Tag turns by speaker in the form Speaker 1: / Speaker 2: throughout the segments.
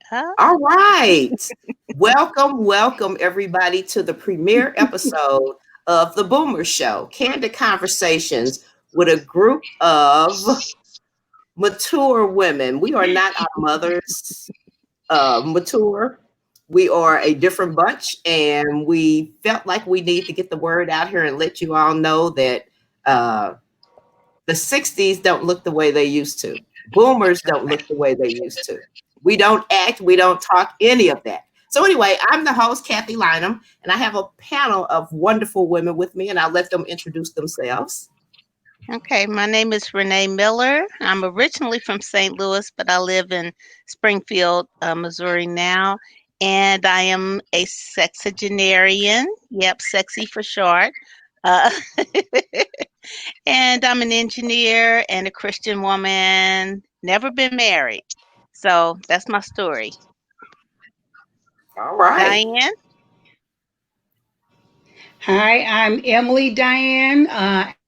Speaker 1: Huh?
Speaker 2: All right. Welcome, everybody, to the premiere episode of The Boomer Show, candid conversations with a group of mature women. We are not our mothers, mature. We are a different bunch, and we felt like we need to get the word out here and let you all know that uh, the 60s don't look the way they used to. Boomers don't look the way they used to. We don't act, we don't talk, any of that. So, anyway, I'm the host, Kathy Lynham, and I have a panel of wonderful women with me, and I'll let them introduce themselves.
Speaker 1: Okay, my name is Renee Miller. I'm originally from St. Louis, but I live in Springfield, Missouri now. And I am a sexagenarian. Yep, sexy for short. Uh, and I'm an engineer and a Christian woman. Never been married. So that's my story.
Speaker 2: All right.
Speaker 1: Diane?
Speaker 3: Hi, I'm Emily Diane.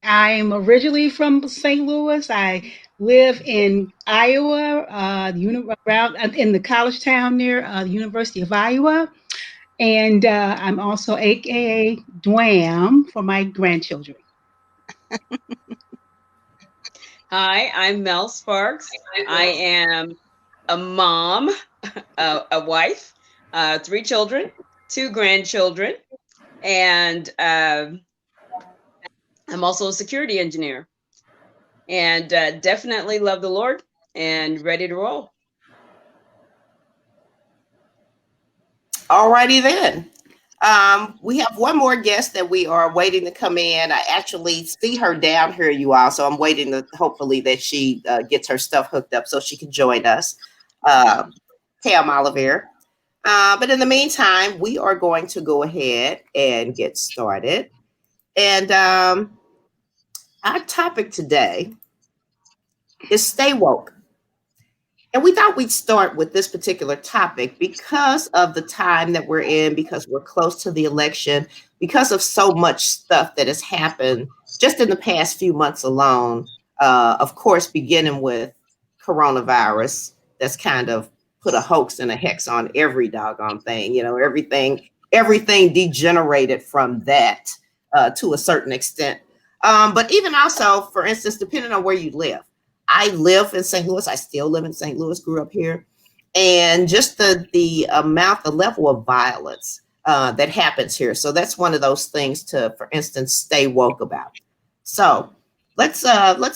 Speaker 3: I'm originally from St. Louis. I live in Iowa, around in the college town near the University of Iowa, and I'm also AKA Dwam for my grandchildren.
Speaker 4: Hi, I'm Mel Sparks. I am a mom, a wife, three children, two grandchildren, and I'm also a security engineer. And definitely love the Lord and ready to roll.
Speaker 2: All righty then. We have one more guest that we are waiting to come in. I actually see her down here, you all. So I'm waiting to hopefully that she gets her stuff hooked up so she can join us. Pam Oliver. But in the meantime, we are going to go ahead and get started. And our topic today is stay woke. And we thought we'd start with this particular topic because of the time that we're in, because we're close to the election, because of so much stuff that has happened just in the past few months alone. Of course, beginning with coronavirus, that's kind of put a hoax and a hex on every doggone thing. You know, everything degenerated from that to a certain extent. But even also, for instance, depending on where you live. I live in St. Louis. I still live in St. Louis, grew up here. And just the amount, the level of violence that happens here. So that's one of those things to, for instance, stay woke about. So let's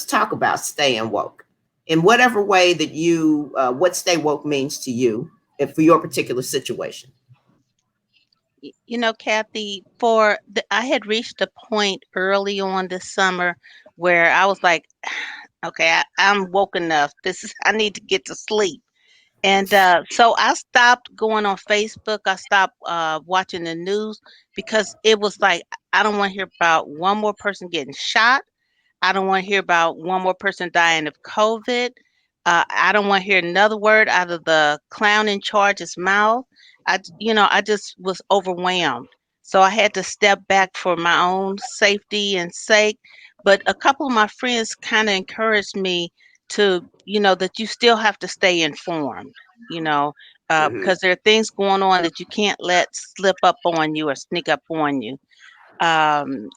Speaker 2: talk about staying woke in whatever way that you what stay woke means to you if for your particular situation.
Speaker 1: You know, Kathy, I had reached a point early on this summer where I was like, okay, I'm woke enough. I need to get to sleep. And so I stopped going on Facebook. I stopped watching the news because it was like, I don't want to hear about one more person getting shot. I don't want to hear about one more person dying of COVID. I don't want to hear another word out of the clown in charge's mouth. I just was overwhelmed. So I had to step back for my own safety and sake. But a couple of my friends kind of encouraged me to, that you still have to stay informed, you know,
Speaker 2: Mhm.
Speaker 1: because there are things going on that you can't let slip up on you or sneak up on you. And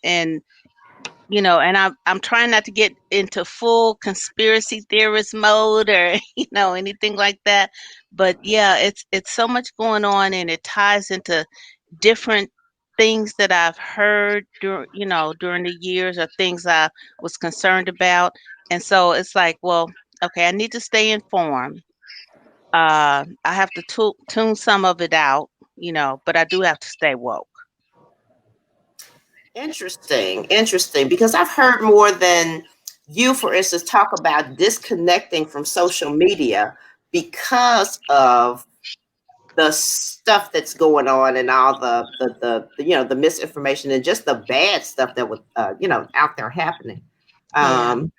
Speaker 1: and I'm trying not to get into full conspiracy theorist mode or anything like that. But yeah, it's so much going on, and it ties into different things that I've heard during the years, or things I was concerned about. And so it's like, well, okay, I need to stay informed. I have to tune some of it out, but I do have to stay woke.
Speaker 2: Interesting. Because I've heard more than you, for instance, talk about disconnecting from social media because of the stuff that's going on and all the misinformation and just the bad stuff that was out there happening.
Speaker 1: Yeah.
Speaker 2: Um,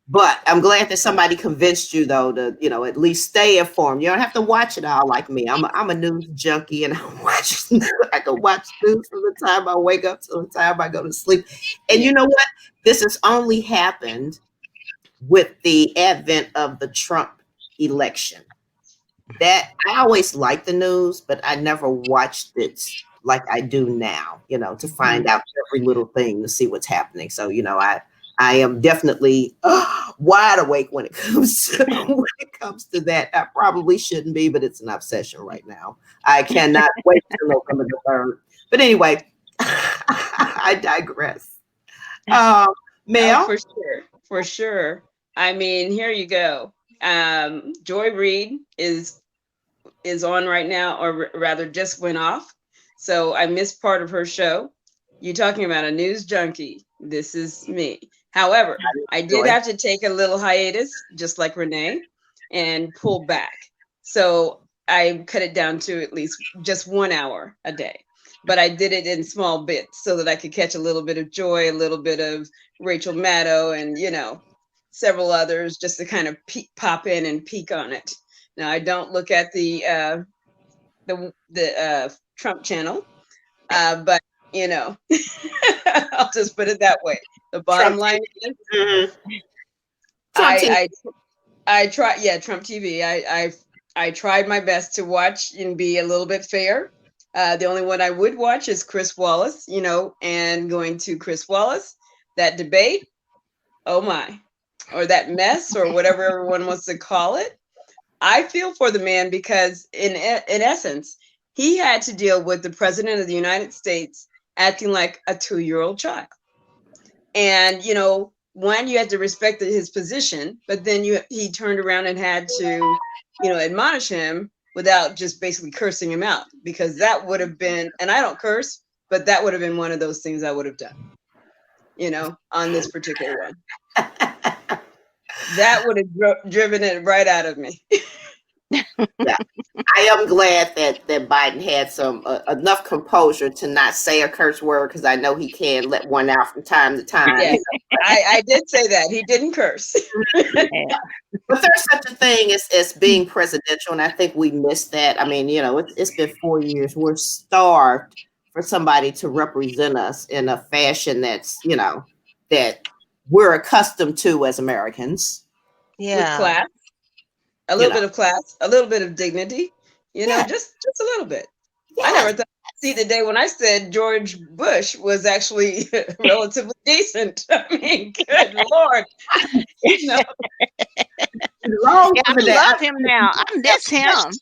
Speaker 2: but I'm glad that somebody convinced you though to at least stay informed. You don't have to watch it all like me. I'm a news junkie and I can watch news from the time I wake up to the time I go to sleep. And
Speaker 1: Yeah.
Speaker 2: you know what? This has only happened with the advent of the Trump election. That I always liked the news, but I never watched it like I do now, to find
Speaker 1: Mm.
Speaker 2: out every little thing to see what's happening. So, I am definitely wide awake when it comes to when it comes to that. I probably shouldn't be, but it's an obsession right now. I cannot wait till November the 3rd. But anyway, I digress. Um,
Speaker 4: Oh,
Speaker 2: Mel,
Speaker 4: for sure. For sure. I mean, here you go. Joy Reid is on right now, or rather just went off. So I missed part of her show. You talking about a news junkie. This is me. However, I did
Speaker 2: Joy.
Speaker 4: have to take a little hiatus, just like Renee, and pull back. So I cut it down to at least just 1 hour a day. But I did it in small bits so that I could catch a little bit of Joy, a little bit of Rachel Maddow, and several others, just to kind of pop in and peek on it. Now I don't look at the Trump channel, but you know, I'll just put it that way. The bottom
Speaker 2: Trump
Speaker 4: line
Speaker 2: TV.
Speaker 4: is,
Speaker 2: Mhm. Trump TV.
Speaker 4: I I try, yeah, Trump TV. I tried my best to watch and be a little bit fair. The only one I would watch is Chris Wallace, and going to Chris Wallace, that debate, oh my, or that mess, or whatever everyone wants to call it. I feel for the man because, in essence, he had to deal with the president of the United States acting like a 2-year-old child. And one, you had to respect his position, but then he turned around and had to, admonish him without just basically cursing him out, because that would have been, and I don't curse, but that would have been one of those things I would have done, on this particular one. That would have driven it right out of me.
Speaker 2: Yeah, I am glad that Biden had some enough composure to not say a curse word, because I know he can let one out from time to time.
Speaker 4: Yes, I did say that. He didn't curse.
Speaker 1: Yeah.
Speaker 2: But there's such a thing as being presidential, and I think we missed that. I mean, it's been 4 years. We're starved for somebody to represent us in a fashion that we're accustomed to as Americans.
Speaker 4: With
Speaker 1: Yeah.
Speaker 4: class, a
Speaker 2: You
Speaker 4: little
Speaker 2: know,
Speaker 4: bit of class, a little bit of dignity,
Speaker 2: yeah,
Speaker 4: just a little bit. I
Speaker 2: yes.
Speaker 4: never thought I'd see the day when I said George Bush was actually relatively decent. I mean, good Lord, you know,
Speaker 2: Long
Speaker 1: Yeah, I
Speaker 2: for the day.
Speaker 1: love him now. I miss him.
Speaker 2: Cloud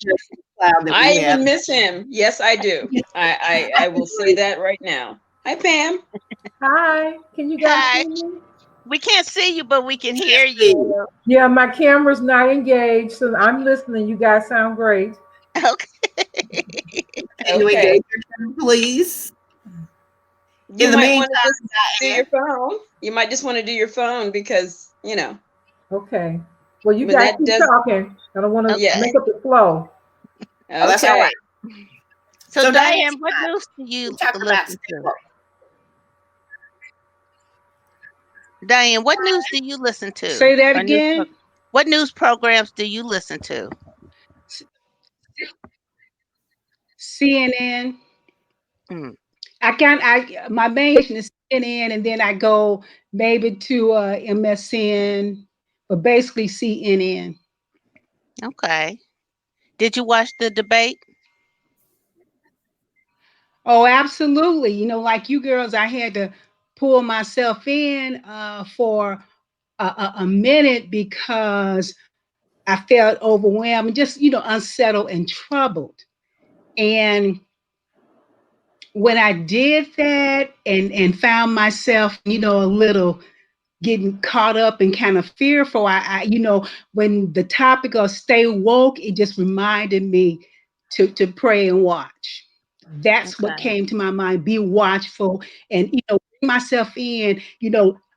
Speaker 2: that
Speaker 4: I
Speaker 2: we have.
Speaker 4: even miss him. Yes, I do. I will say that right now. Hi, Pam.
Speaker 5: Hi, can you guys
Speaker 1: Hi.
Speaker 5: see me?
Speaker 1: We can't see you, but we can hear
Speaker 2: See.
Speaker 1: you.
Speaker 5: Yeah, my camera's not engaged, so I'm listening. You guys sound great.
Speaker 1: Okay.
Speaker 2: Can you
Speaker 4: Okay,
Speaker 2: engage your phone, please?
Speaker 4: you
Speaker 2: In the
Speaker 4: might
Speaker 2: meantime,
Speaker 4: want to just do
Speaker 2: Diane,
Speaker 4: your phone. You might just want to do your phone because
Speaker 5: Okay. Well, you
Speaker 4: when
Speaker 5: guys
Speaker 4: that
Speaker 5: keep
Speaker 4: does,
Speaker 5: talking. I don't want to
Speaker 4: yeah.
Speaker 1: Okay.
Speaker 5: make up the flow.
Speaker 2: oh, that's all
Speaker 4: Okay.
Speaker 2: right.
Speaker 1: So,
Speaker 2: So, Diane,
Speaker 1: Diane, what news do
Speaker 2: we
Speaker 1: you
Speaker 2: talk about
Speaker 1: listen
Speaker 2: stay
Speaker 1: to?
Speaker 2: woke.
Speaker 1: Diane, what news do you listen to?
Speaker 3: Say that
Speaker 1: Or news
Speaker 3: again.
Speaker 1: what news programs do you listen to?
Speaker 3: C- CNN.
Speaker 1: Mm,
Speaker 3: I my main station is CNN, and then I go maybe to MSN, but basically CNN.
Speaker 1: okay. Did you watch the debate?
Speaker 3: Oh, absolutely. Like you girls, I had to pull myself in for a minute because I felt overwhelmed, just unsettled and troubled. And when I did that and found myself, a little getting caught up and kind of fearful, when the topic of stay woke, it just reminded me to pray and watch. That's what
Speaker 1: Okay.
Speaker 3: came to my mind. Be watchful and bring myself in.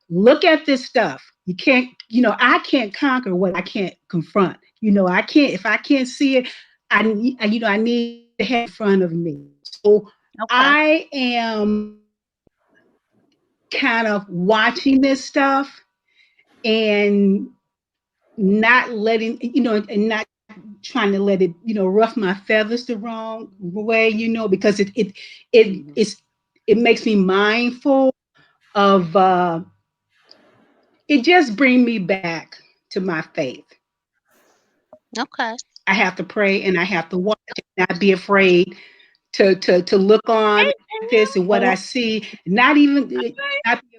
Speaker 3: Look at this stuff. You can't. I can't conquer what I can't confront. I can't. If I can't see it, I need to have it in front of me. So
Speaker 1: Okay.
Speaker 3: I am kind of watching this stuff and not letting and not trying to let it rough my feathers the wrong way, because
Speaker 1: Mhm.
Speaker 3: it's it makes me mindful of it just bring me back to my faith.
Speaker 1: Okay.
Speaker 3: I have to pray and I have to watch and not be afraid to look on at this and what I see, not be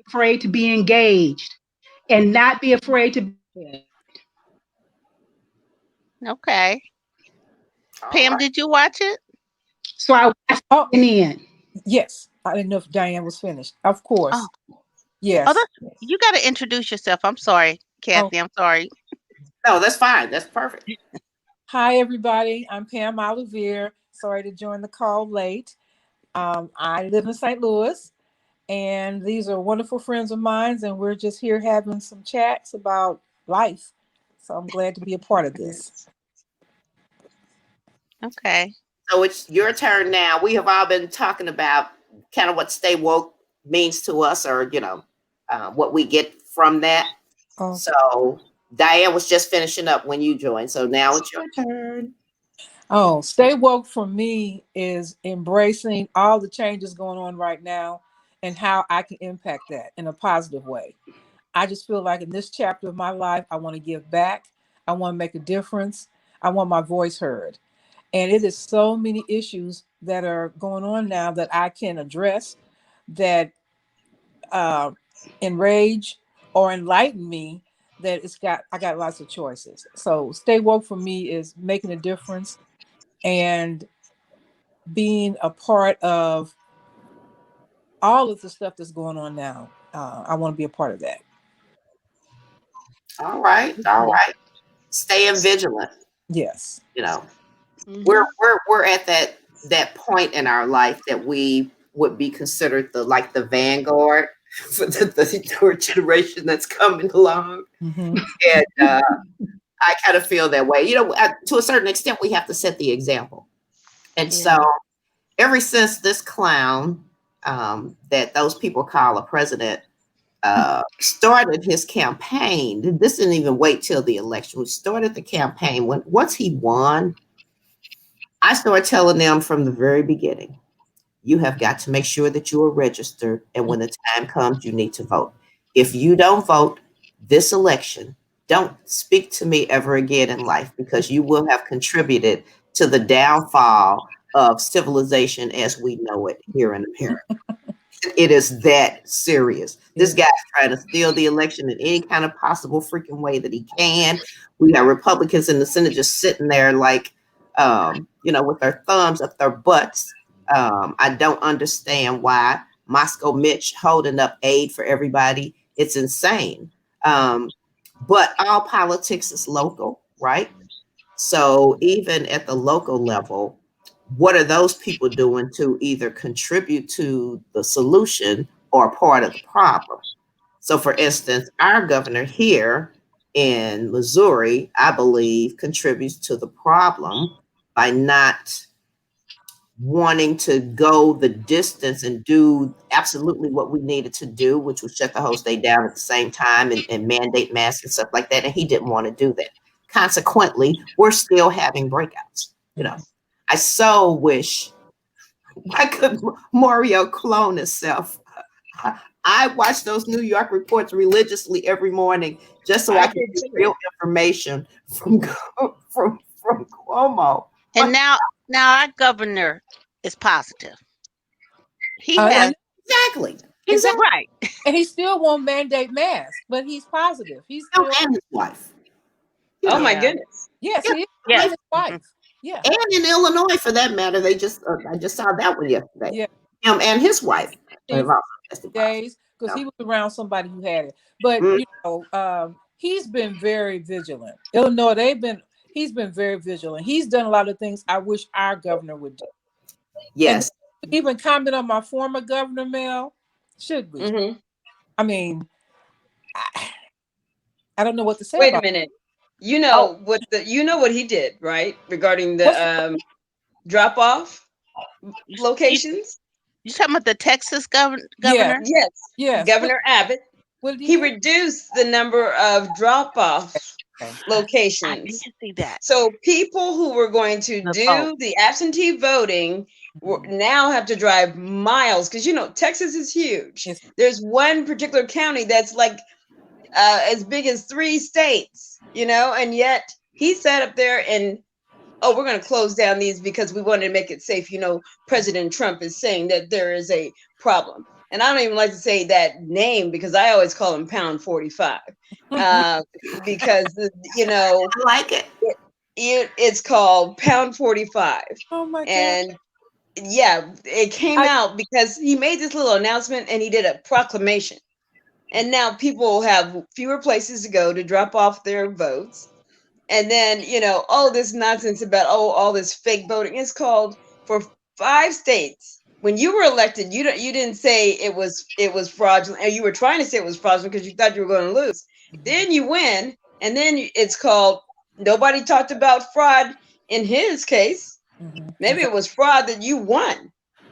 Speaker 3: afraid to be engaged and not be afraid to.
Speaker 1: Okay.
Speaker 2: All
Speaker 1: Pam,
Speaker 2: right.
Speaker 1: did you watch it?
Speaker 3: So I watched
Speaker 5: Oh,
Speaker 3: it in.
Speaker 5: yes. I didn't know if Diane was finished. Of
Speaker 1: Oh,
Speaker 5: course.
Speaker 1: oh,
Speaker 5: Yes.
Speaker 1: that's you got to introduce yourself. I'm sorry,
Speaker 5: Oh,
Speaker 1: Kathy. I'm sorry.
Speaker 2: No, that's fine. That's perfect.
Speaker 5: hi, everybody. I'm Pam Olivier. Sorry to join the call late. I live in St. Louis, and these are wonderful friends of mine, and we're just here having some chats about life. So I'm glad to be a part of this.
Speaker 1: Okay.
Speaker 2: So it's your turn now. We have all been talking about kind of what stay woke means to us, or what we get from that.
Speaker 5: Oh,
Speaker 2: So Diane was just finishing up when you joined. So now it's your turn.
Speaker 5: oh, stay woke for me is embracing all the changes going on right now and how I can impact that in a positive way. I just feel like in this chapter of my life, I want to give back. I want to make a difference. I want my voice heard. And it is so many issues that are going on now that I can address that uh, enrage or enlighten me, that I got lots of choices. So stay woke for me is making a difference and being a part of all of the stuff that's going on now. I want to be a part of that.
Speaker 2: All right, all right. Staying vigilant.
Speaker 5: Yes.
Speaker 2: You know, we're
Speaker 4: Hmm.
Speaker 2: we're we're at that point in our life that we would be considered the vanguard for the newer generation that's coming along.
Speaker 5: Hmm.
Speaker 2: And I kind of feel that way. To a certain extent, we have to set the example. And so,
Speaker 1: Yeah.
Speaker 2: ever since this clown that those people call a president started his campaign, this didn't even wait till the election. We started the campaign once he won. I started telling them from the very beginning, you have got to make sure that you are registered, and when the time comes, you need to vote. If you don't vote this election, don't speak to me ever again in life, because you will have contributed to the downfall of civilization as we know it here in America. It is that serious. This
Speaker 5: Yeah.
Speaker 2: guy's trying to steal the election in any kind of possible freaking way that he can. We got Republicans in the Senate just sitting there like, with their thumbs up their butts. I don't understand why Moscow Mitch holding up aid for everybody. It's insane. But all politics is local, right? So even at the local level, what are those people doing to either contribute to the solution or part of the problem? So, for instance, our governor here in Missouri, I believe, contributes to the problem by not wanting to go the distance and do absolutely what we needed to do, which was shut the whole state down at the same time and mandate masks and stuff like that. And he didn't want to do that. Consequently, we're still having breakouts. I so wish I could Mario clone himself. I watch those New York reports religiously every morning just so I
Speaker 4: I
Speaker 2: can
Speaker 4: did
Speaker 2: get
Speaker 4: too.
Speaker 2: real information from Cuomo.
Speaker 1: And now our governor is positive. He
Speaker 5: I
Speaker 1: has
Speaker 5: know
Speaker 2: Exactly.
Speaker 5: exactly,
Speaker 2: Exactly.
Speaker 1: right.
Speaker 5: and he still won't mandate masks, but he's positive. He's
Speaker 2: Him
Speaker 5: still
Speaker 2: and his wife. You
Speaker 4: Oh
Speaker 2: know,
Speaker 4: my
Speaker 1: Yeah.
Speaker 4: goodness.
Speaker 5: yes,
Speaker 2: yeah,
Speaker 5: he is. Him
Speaker 1: Yes.
Speaker 5: and his
Speaker 1: Mhm.
Speaker 5: wife. Yeah,
Speaker 2: and in Illinois for that matter. They just I just saw that one yesterday.
Speaker 5: yeah.
Speaker 2: Him and his wife have
Speaker 5: For
Speaker 2: also tested positive.
Speaker 5: days because
Speaker 2: So,
Speaker 5: he was around somebody who had it. But
Speaker 2: mm,
Speaker 5: he's been very vigilant. Illinois, he's been very vigilant. He's done a lot of things I wish our governor would do. And
Speaker 2: yes.
Speaker 5: even comment on my former governor, Mel, should we?
Speaker 4: Hmm.
Speaker 5: I mean, I, I don't know what to say
Speaker 4: Wait a
Speaker 5: about.
Speaker 4: minute.
Speaker 5: Oh,
Speaker 4: You know what he did, right? Regarding the
Speaker 5: what's
Speaker 4: drop off
Speaker 1: You, you
Speaker 4: locations?
Speaker 1: you talking about the Texas
Speaker 5: yes,
Speaker 1: governor?
Speaker 4: Yes.
Speaker 5: yes.
Speaker 4: Governor Abbott,
Speaker 5: What did he
Speaker 4: he
Speaker 5: do?
Speaker 4: reduced the number of drop off
Speaker 5: Okay.
Speaker 1: I did
Speaker 4: locations.
Speaker 1: see that.
Speaker 4: So people who were going to
Speaker 1: The vote.
Speaker 4: do the absentee voting now have to drive miles because Texas is huge.
Speaker 5: Yes.
Speaker 4: There's one particular county that's like as big as 3 states, and yet he sat up there and oh, we're going to close down these because we wanted to make it safe. President Trump is saying that there is a problem. And I don't even like to say that name because I always call him Pound 45. Uh, because,
Speaker 2: I like it.
Speaker 4: it's called Pound 45.
Speaker 5: Oh my God.
Speaker 4: And yeah, it came
Speaker 5: I
Speaker 4: out because he made this little announcement and he did a proclamation. And now people have fewer places to go to drop off their votes. And then, all this nonsense about, all this fake voting is called for 5 states. When you were elected, you didn't say it was fraudulent, or you were trying to say it was fraudulent because you thought you were going to lose. Then you win, and then it's called nobody talked about fraud in his case. Maybe it
Speaker 5: exactly.
Speaker 4: was fraud that you won.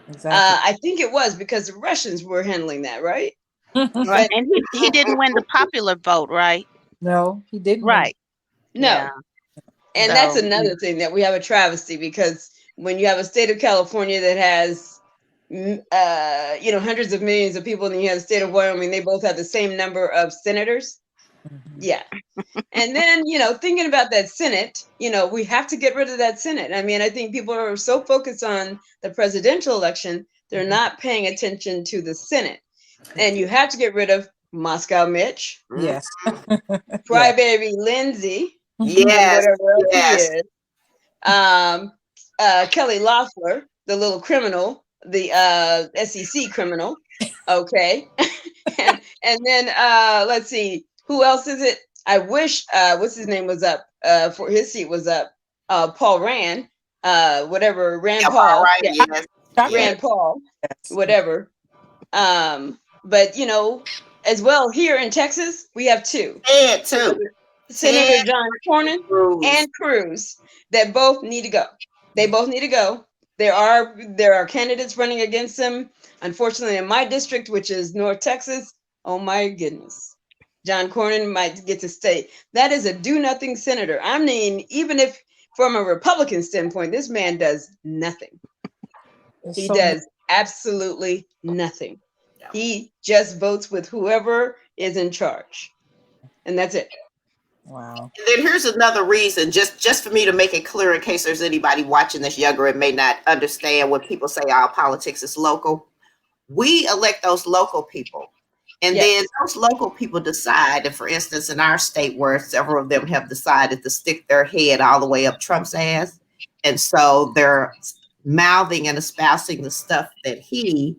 Speaker 5: Exactly.
Speaker 4: I think it was because the Russians were handling that, right?
Speaker 1: Right.
Speaker 4: But
Speaker 1: And he didn't win the popular vote, right?
Speaker 5: No, he didn't win.
Speaker 1: Right.
Speaker 4: no.
Speaker 1: Yeah.
Speaker 4: And that's
Speaker 1: So
Speaker 4: another thing that we have a travesty because when you have a state of California that has, hundreds of millions of people, and then you have the state of Wyoming, they both have the same number of senators.
Speaker 5: Mhm.
Speaker 4: Yeah. And then, thinking about that Senate, we have to get rid of that Senate. I mean, I think people are so focused on the presidential election, they're
Speaker 5: Mhm.
Speaker 4: not paying attention to the Senate. And you have to get rid of Moscow Mitch,
Speaker 2: Mhm.
Speaker 5: Yes. Yes.
Speaker 4: Crybaby Lindsay, and
Speaker 2: Yes,
Speaker 4: whatever else he
Speaker 2: yes.
Speaker 4: is. um, Kelly Loeffler, the little criminal, the SEC criminal. Okay, and then let's see, who else is it? I wish what's his name was up for his seat was up. Paul Rand, whatever Rand
Speaker 2: Yeah, all
Speaker 4: Paul,
Speaker 2: right.
Speaker 4: yeah,
Speaker 2: Yes, yes.
Speaker 5: Chocolate.
Speaker 4: Rand Paul,
Speaker 5: Yes.
Speaker 4: whatever. But as well here in Texas, we have two.
Speaker 2: Ted too.
Speaker 4: Senator,
Speaker 2: Ted
Speaker 4: Senator John Cornyn
Speaker 2: Cruz.
Speaker 4: and Cruz that both need to go. They both need to go. There are candidates running against them. Unfortunately, in my district, which is North Texas, oh my goodness, John Cornyn might get to stay. That is a do nothing senator. I mean, even if from a Republican standpoint, this man does nothing.
Speaker 5: There's
Speaker 4: He
Speaker 5: so many.
Speaker 4: does absolutely nothing.
Speaker 2: Yeah.
Speaker 4: He just votes with whoever is in charge, and that's it.
Speaker 5: Wow.
Speaker 2: And then here's another reason, just for me to make it clear in case there's anybody watching this younger and may not understand when people say our politics is local. We elect those local people. And then
Speaker 4: Yes.
Speaker 2: those local people decide, and for instance, in our state where several of them have decided to stick their head all the way up Trump's ass. And so they're mouthing and espousing the stuff that he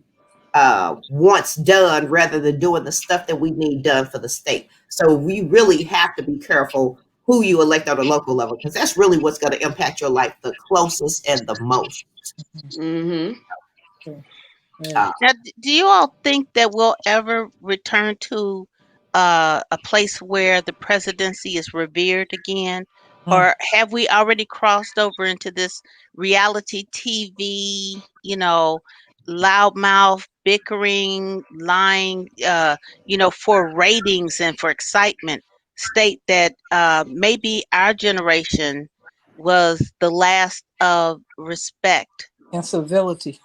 Speaker 2: wants done rather than doing the stuff that we need done for the state. So we really have to be careful who you elect on a local level because that's really what's going to impact your life the closest and the most.
Speaker 4: Mm-hmm.
Speaker 5: True. Yeah.
Speaker 2: Uh,
Speaker 1: now, do you all think that we'll ever return to a place where the presidency is revered again?
Speaker 5: Mm.
Speaker 1: Or have we already crossed over into this reality TV, loudmouth, bickering, lying, for ratings and for excitement state that maybe our generation was the last of respect
Speaker 5: And civility.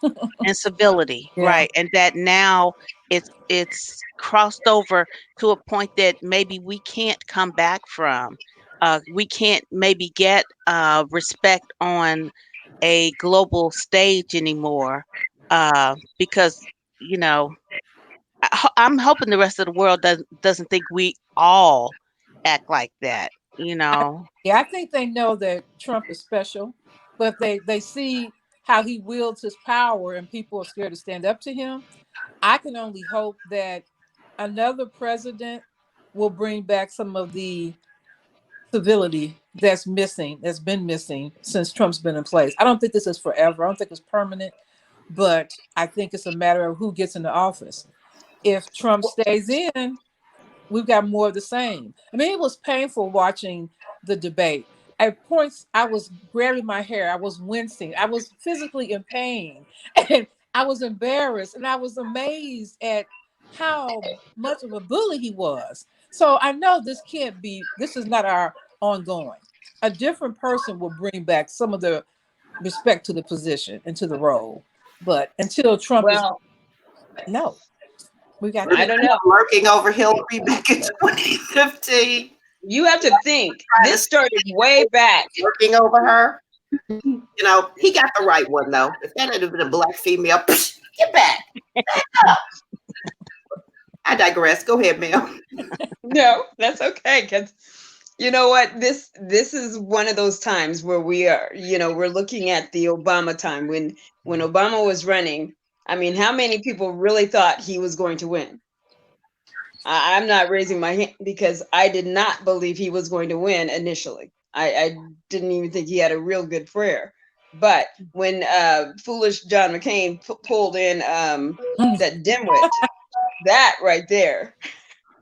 Speaker 1: and civility,
Speaker 5: Yeah.
Speaker 1: right? And that now it's crossed over to a point that maybe we can't come back from. We can't maybe get respect on a global stage anymore because you know I'm hoping the rest of the world doesn't think we all act like that. You
Speaker 5: I,
Speaker 1: know,
Speaker 5: yeah, I think they know that Trump is special, but they see how he wields his power and people are scared to stand up to him. I can only hope that another president will bring back some of the civility that's been missing since Trump's been in place. I don't think this is forever. I don't think it's permanent, but I think it's a matter of who gets into office. If Trump stays in, we've got more of the same. I mean, it was painful watching the debate. At points, I was grabbing my hair, I was wincing, I was physically in pain, and I was embarrassed, and I was amazed at how much of a bully he was. So I know this can't be, this is not our ongoing. A different person will bring back some of the respect to the position and to the role. But until Trump is,
Speaker 4: Well,
Speaker 5: no, we got
Speaker 4: I
Speaker 5: to.
Speaker 4: don't know.
Speaker 2: lurking over Hillary back in 2015,
Speaker 4: You have to think
Speaker 2: trying to
Speaker 4: this started way back.
Speaker 2: lurking over her. You know, he got the right one though. If that had been a black female, get back. I digress. Go ahead, ma'am.
Speaker 4: No, that's okay. Because you know what? This is one of those times where we are, we're looking at the Obama time when Obama was running. I mean, how many people really thought he was going to win? I'm not raising my hand because I did not believe he was going to win initially. I didn't even think he had a real good prayer. But when foolish John McCain pulled in that dimwit, that right there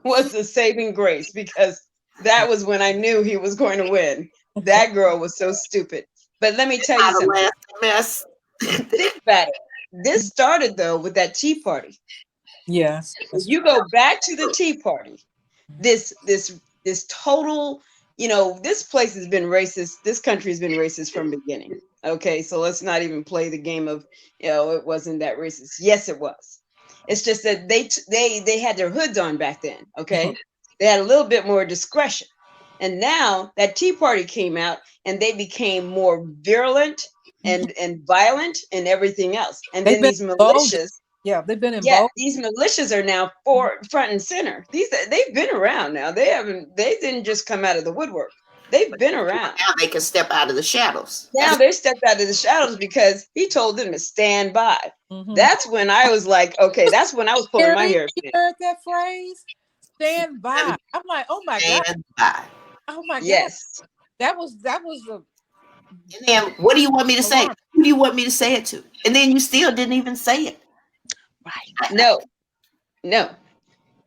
Speaker 4: was the saving grace because that was when I knew he was going to win. That girl was so stupid. But let me tell you
Speaker 2: Out of
Speaker 4: something.
Speaker 2: last mess.
Speaker 4: Think about it. This started though with that Tea Party.
Speaker 5: Yes.
Speaker 4: If you go back to the Tea Party, this total, this place has been racist. This country has been racist from the beginning. Okay, so let's not even play the game of, it wasn't that racist. Yes, it was. It's just that they had their hoods on back then. Okay, they had a little bit more discretion, and now that Tea Party came out, and they became more virulent and violent and everything else. And
Speaker 5: They've
Speaker 4: then
Speaker 5: been
Speaker 4: these
Speaker 5: involved.
Speaker 4: militias,
Speaker 5: Yeah, they've been
Speaker 4: yeah,
Speaker 5: involved.
Speaker 4: these militias are now front and center. They've been around now. They didn't just come out of the woodwork. They've been around.
Speaker 2: Now they can step out of the shadows.
Speaker 4: Now they stepped out of the shadows because he told them to stand by.
Speaker 5: Mm-hmm.
Speaker 4: That's when I was like, okay, that's when I was pulling my hair.
Speaker 5: You heard that phrase? Stand by. I'm like, oh my God.
Speaker 2: Stand by.
Speaker 5: Oh my God.
Speaker 4: Yes.
Speaker 5: That was a
Speaker 2: And then what do you want me to say?
Speaker 5: alarm.
Speaker 2: Who do you want me to say it to? And then you still didn't even say it.
Speaker 1: Right.
Speaker 4: No, no.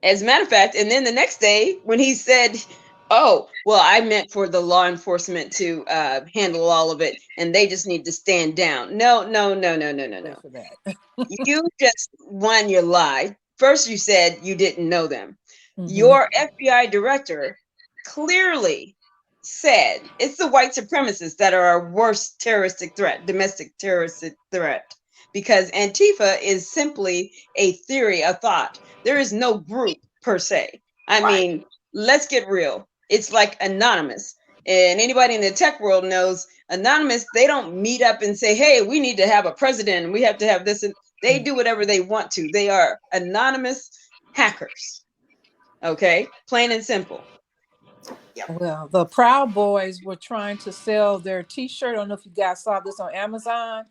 Speaker 4: As a matter of fact, and then the next day when he said, "Oh, well, I meant for the law enforcement to handle all of it, and they just need to stand down." No, no, no, no, no, no,
Speaker 5: Wait
Speaker 4: no.
Speaker 5: for that.
Speaker 4: You just won your lie. First, you said you didn't know them.
Speaker 5: Mm-hmm.
Speaker 4: Your FBI director clearly said it's the white supremacists that are our worst terroristic threat, domestic terroristic threat, because Antifa is simply a theory, a thought. There is no group per se. I
Speaker 2: Right.
Speaker 4: mean, let's get real. It's like anonymous. And anybody in the tech world knows anonymous, they don't meet up and say, hey, we need to have a president and we have to have this. And they do whatever they want to. They are anonymous hackers. Okay, plain and simple.
Speaker 5: Well, the Proud Boys were trying to sell their T-shirt. I don't know if you guys saw this on Amazon,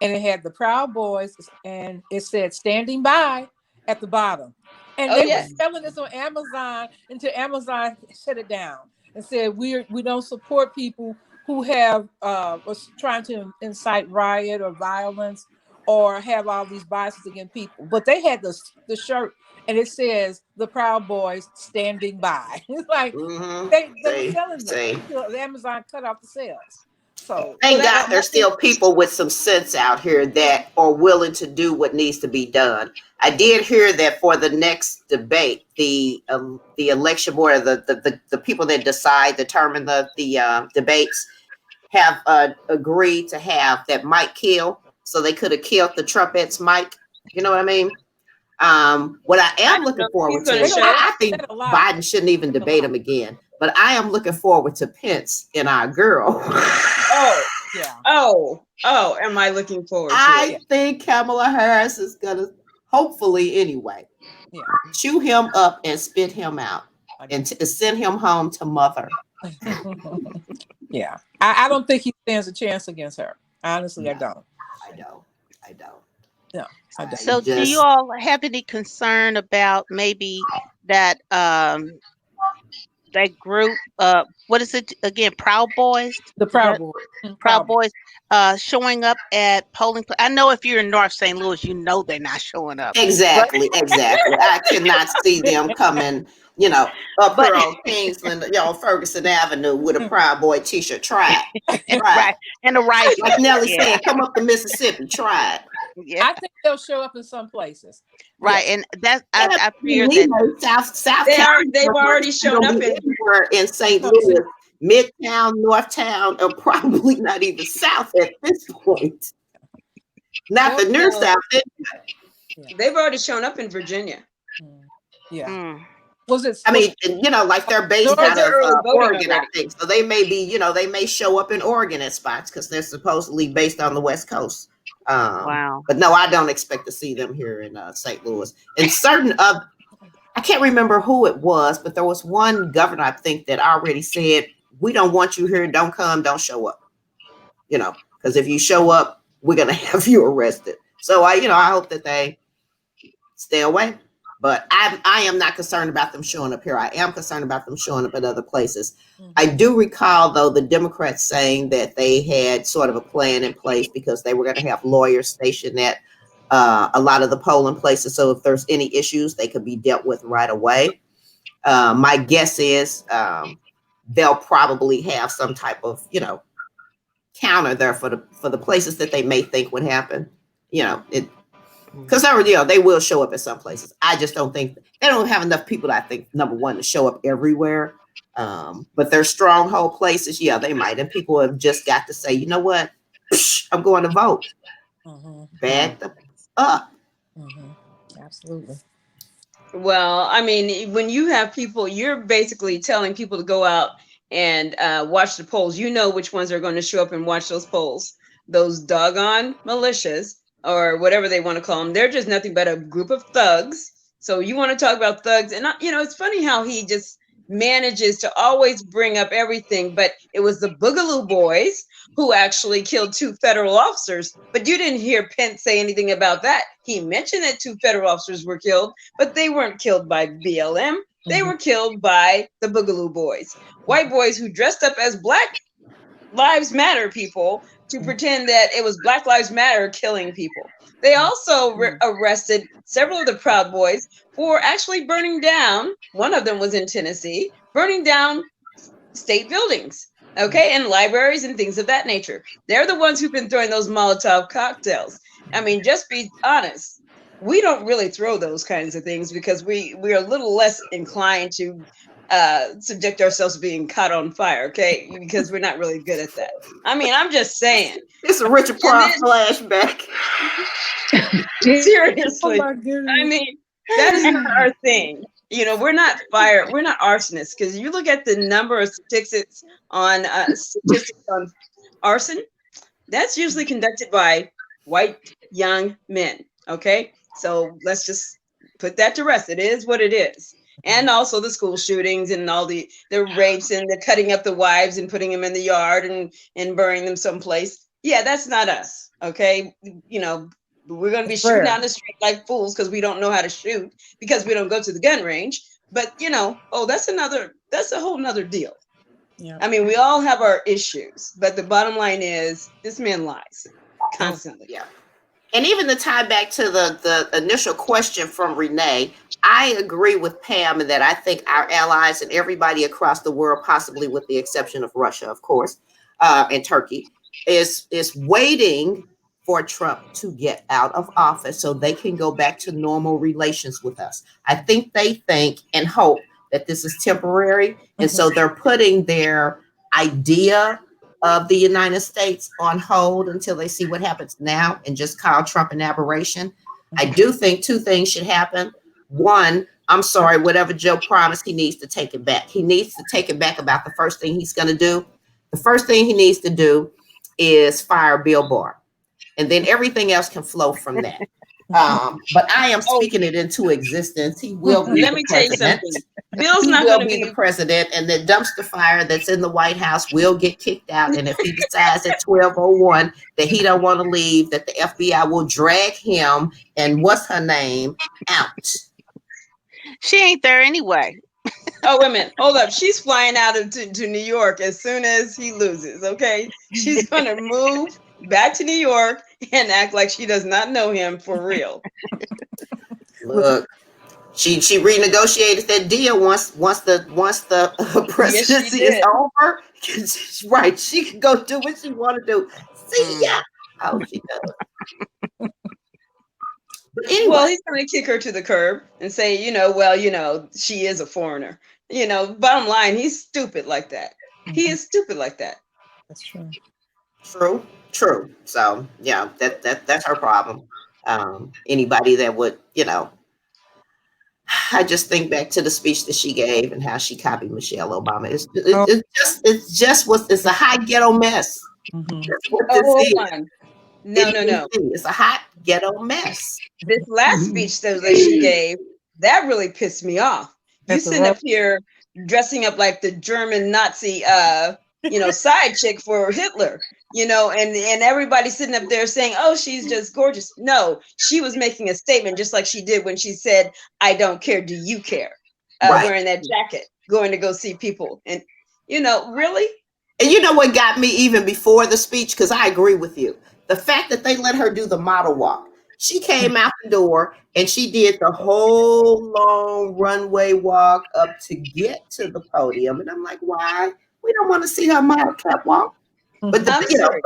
Speaker 5: and it had the Proud Boys, and it said "Standing By" at the bottom. And
Speaker 4: Oh
Speaker 5: they were
Speaker 4: yeah.
Speaker 5: selling this on Amazon until Amazon shut it down and said we don't support people who have was trying to incite riot or violence or have all these biases against people. But they had the shirt, and it says the Proud Boys standing by. It's like
Speaker 2: Mm-hmm.
Speaker 5: they were selling them
Speaker 2: See.
Speaker 5: until Amazon cut off the sales. So
Speaker 2: Thank
Speaker 4: Well,
Speaker 2: God there's still people with some sense out here that are willing to do what needs to be done. I did hear that for the next debate, the election board, the people that determine the debates, have agreed to have that mic kill, so they could have killed the trumpets mic. You know what I mean? What I
Speaker 4: I
Speaker 2: am
Speaker 4: don't know
Speaker 2: looking
Speaker 4: if he's
Speaker 2: forward
Speaker 4: going
Speaker 2: to,
Speaker 4: to show.
Speaker 2: I think
Speaker 5: said a lot.
Speaker 2: Biden shouldn't even debate him again. But I am looking forward to Pence and our girl.
Speaker 4: Oh,
Speaker 5: yeah.
Speaker 4: oh, am I looking forward to
Speaker 2: I
Speaker 4: it?
Speaker 2: think Kamala Harris is gonna, hopefully anyway,
Speaker 5: Yeah.
Speaker 2: chew him up and spit him out and send him home to mother.
Speaker 5: Yeah. I don't think he stands a chance against her. Honestly, I
Speaker 2: No.
Speaker 5: don't.
Speaker 2: I don't.
Speaker 5: No, I don't.
Speaker 1: So, do you all have any concern about maybe that that group? What is it again? Proud Boys.
Speaker 5: The
Speaker 1: Is
Speaker 5: Proud
Speaker 1: that
Speaker 5: Boys.
Speaker 1: Proud Boys showing up at I know if you're in North St. Louis, you know they're not showing up.
Speaker 2: Exactly. I cannot see them coming, up
Speaker 1: But
Speaker 2: here on Kingsland, Ferguson Avenue with a Proud Boy t-shirt. Try it.
Speaker 1: right, and a rifle.
Speaker 2: Like Nelly
Speaker 1: Yeah,
Speaker 2: said, come up to Mississippi. Try it.
Speaker 1: yeah,
Speaker 5: I think they'll show up in some places.
Speaker 1: right.
Speaker 5: Yes.
Speaker 1: And that I fear that.
Speaker 2: South
Speaker 4: They've already shown up
Speaker 2: in St. Louis, Midtown, Northtown, or probably not even South at this point. Not the New South.
Speaker 4: They've already shown up in Virginia.
Speaker 5: Yeah.
Speaker 1: Mm.
Speaker 5: Was it
Speaker 2: I
Speaker 5: was
Speaker 2: mean, like they're based
Speaker 4: Or
Speaker 2: out
Speaker 4: they're
Speaker 2: of
Speaker 4: early voting
Speaker 2: Oregon, I
Speaker 4: already.
Speaker 2: think. So they may be, they may show up in Oregon at spots because they're supposedly based on the West Coast.
Speaker 1: Wow.
Speaker 2: But no, I don't expect to see them here in St. Louis. And certain of, I can't remember who it was, but there was one governor, I think, that already said, we don't want you here. Don't come. Don't show up. Because if you show up, we're going to have you arrested. So I hope that they stay away. But I am not concerned about them showing up here. I am concerned about them showing up at other places. I
Speaker 5: Mhm.
Speaker 2: do recall, though, the Democrats saying that they had sort of a plan in place because they were going to have lawyers stationed at a lot of the polling places. So if there's any issues, they could be dealt with right away. My guess is they'll probably have some type of, counter there for the places that they may think would happen. It because
Speaker 1: Mhm.
Speaker 2: they will show up at some places. I just don't think they don't have enough people. I think number one to show up everywhere. But their stronghold places, yeah, they might. And people have just got to say, you know what, I'm going to vote.
Speaker 5: Mhm.
Speaker 1: Mm.
Speaker 2: Back the up.
Speaker 5: Mhm. Absolutely.
Speaker 4: Well, I mean, when you have people, you're basically telling people to go out and watch the polls. You know which ones are going to show up and watch those polls. Those doggone militias, or whatever they want to call them, they're just nothing but a group of thugs. So you want to talk about thugs, and it's funny how he just manages to always bring up everything. But it was the Boogaloo Boys who actually killed two federal officers. But you didn't hear Pence say anything about that. He mentioned that two federal officers were killed, but they weren't killed by BLM. They
Speaker 5: Mhm.
Speaker 4: were killed by the Boogaloo Boys, white boys who dressed up as Black Lives Matter people to
Speaker 5: Mhm.
Speaker 4: pretend that it was Black Lives Matter killing people. They also
Speaker 1: Mm.
Speaker 4: arrested several of the Proud Boys for actually burning down. One of them was in Tennessee, burning down state buildings, okay, and libraries and things of that nature. They're the ones who've been throwing those Molotov cocktails. I mean, just be honest. We don't really throw those kinds of things because we're a little less inclined to subject ourselves to being caught on fire, okay? Because we're not really good at that. I mean, I'm just saying.
Speaker 2: It's a Richard
Speaker 4: And
Speaker 2: Pryor
Speaker 4: then
Speaker 2: flashback.
Speaker 5: Oh
Speaker 4: seriously,
Speaker 5: my
Speaker 4: I
Speaker 5: goodness.
Speaker 4: mean, that is not our thing. We're not fire, we're not arsonists because you look at the number of statistics on arson. That's usually conducted by white young men. Okay, so let's just put that to rest. It is what it is. And also the school shootings and all the rapes and the cutting up the wives and putting them in the yard and burying them someplace. Yeah, that's not us. Okay, you know we're going to be
Speaker 5: It's
Speaker 4: shooting
Speaker 5: rare.
Speaker 4: down the street like fools because we don't know how to shoot because we don't go to the gun range. But oh, that's a whole nother deal.
Speaker 5: Yeah.
Speaker 4: I mean, we all have our issues, but the bottom line is this man lies
Speaker 5: Oh.
Speaker 4: constantly.
Speaker 2: Yeah. And even to tie back to the initial question from Renee, I agree with Pam in that I think our allies and everybody across the world, possibly with the exception of Russia, of course, and Turkey, is waiting for Trump to get out of office so they can go back to normal relations with us. I think they think and hope that this is temporary, and
Speaker 5: Mhm.
Speaker 2: so they're putting their idea of the United States on hold until they see what happens now and just call Trump an aberration. I
Speaker 5: Mhm.
Speaker 2: do think two things should happen. One, I'm sorry, whatever Joe promised, he needs to take it back. He needs to take it back about the first thing he's going to do. The first thing he needs to do is fire Bill Barr, and then everything else can flow from that. But I am
Speaker 4: Oh,
Speaker 2: speaking it into existence. He will be
Speaker 4: let
Speaker 2: the
Speaker 4: me tell you
Speaker 2: president.
Speaker 4: something. Bill's
Speaker 2: He
Speaker 4: not going
Speaker 2: will
Speaker 4: to
Speaker 2: be the
Speaker 4: be.
Speaker 2: president, and the dumpster fire that's in the White House will get kicked out. And if he decides at 12:01 that he don't want to leave, that the FBI will drag him and what's her name out.
Speaker 1: She ain't there anyway.
Speaker 4: Oh, wait a minute. Hold up. She's flying out to New York as soon as he loses. Okay. She's going to move back to New York and act like she does not know him for real.
Speaker 5: Look,
Speaker 2: Look, she renegotiated that deal once the
Speaker 4: Yes, she
Speaker 2: presidency is
Speaker 4: did.
Speaker 2: over. Right, she can go do what she want to do. See
Speaker 1: Mm.
Speaker 2: ya. I hope she does. But
Speaker 4: Well,
Speaker 2: anyway,
Speaker 4: he's going to kick her to the curb and say, well, she is a foreigner. Bottom line, he's stupid like that. He
Speaker 5: mhm.
Speaker 4: is stupid like that.
Speaker 5: That's true.
Speaker 2: true, true. So yeah, that's her problem. Anybody that would, I just think back to the speech that she gave and how she copied Michelle Obama.
Speaker 5: Oh,
Speaker 2: It's a hot ghetto mess.
Speaker 5: mm-hmm.
Speaker 2: That's what
Speaker 4: Oh,
Speaker 2: this
Speaker 4: hold
Speaker 2: is.
Speaker 4: on. No,
Speaker 2: It
Speaker 4: no,
Speaker 2: is.
Speaker 4: no.
Speaker 2: It's a hot ghetto mess.
Speaker 4: This last speech that she gave, that really pissed me off. You
Speaker 5: At the
Speaker 4: sitting
Speaker 5: rally.
Speaker 4: up here dressing up like the German Nazi side chick for Hitler, and everybody sitting up there saying, "Oh, she's just gorgeous." No, she was making a statement just like she did when she said, "I don't care, do you care?"
Speaker 2: Right.
Speaker 4: Wearing that jacket, going to go see people. And really?
Speaker 2: And you know what got me even before the speech? Because I agree with you. The fact that they let her do the model walk. She came out the door and she did the whole long runway walk up to get to the podium. And I'm like, why? We don't want to see her model catwalk. But
Speaker 5: Mhm.
Speaker 4: I'm serious.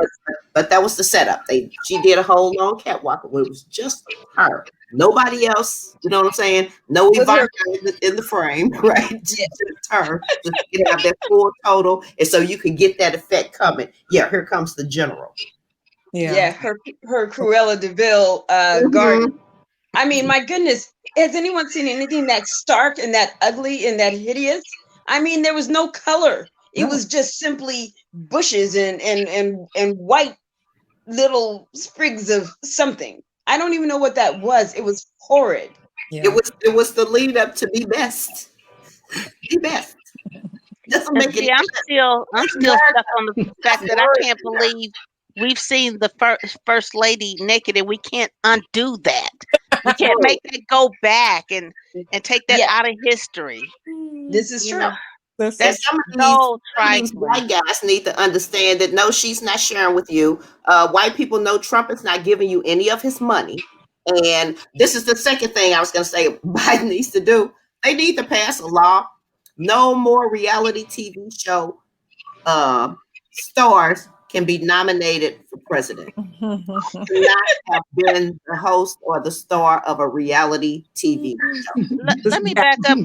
Speaker 2: but that was the setup. She did a whole long catwalk. It was just her, nobody else. You know what I'm saying? No
Speaker 4: Was
Speaker 2: Ivanka
Speaker 4: her
Speaker 2: in the frame, right?
Speaker 4: yeah,
Speaker 2: Just her. Just you can have that full total, and so you could get that effect coming. Yeah, here comes the general.
Speaker 5: Yeah.
Speaker 4: yeah, her Cruella Deville
Speaker 2: Mhm.
Speaker 4: garden. I mean, my goodness, has anyone seen anything that stark and that ugly and that hideous? I mean, there was no color. It
Speaker 5: No.
Speaker 4: was just simply bushes and white little sprigs of something. I don't even know what that was. It was horrid.
Speaker 5: Yeah.
Speaker 2: It was the lead up to be best. Be best. Doesn't
Speaker 1: And
Speaker 2: make any
Speaker 1: see, I'm still stuck on the fact that I can't believe we've seen the first lady naked, and we can't undo that. We can't
Speaker 2: sense.
Speaker 1: make that go back and take that
Speaker 4: Yes,
Speaker 1: out of history.
Speaker 4: this is
Speaker 1: You know,
Speaker 4: true.
Speaker 5: That's
Speaker 2: And
Speaker 5: so
Speaker 1: that's
Speaker 2: some
Speaker 1: so
Speaker 2: of these
Speaker 1: trifling.
Speaker 2: white guys need to understand that no, she's not sharing with you. White people know Trump is not giving you any of his money. And this is the second thing I was going to say Biden needs to do. They need to pass a law. No more reality TV show stars can be nominated for president. Cannot have been the host or the star of a reality TV show.
Speaker 1: Let
Speaker 5: this
Speaker 1: me
Speaker 5: guy.
Speaker 1: back up,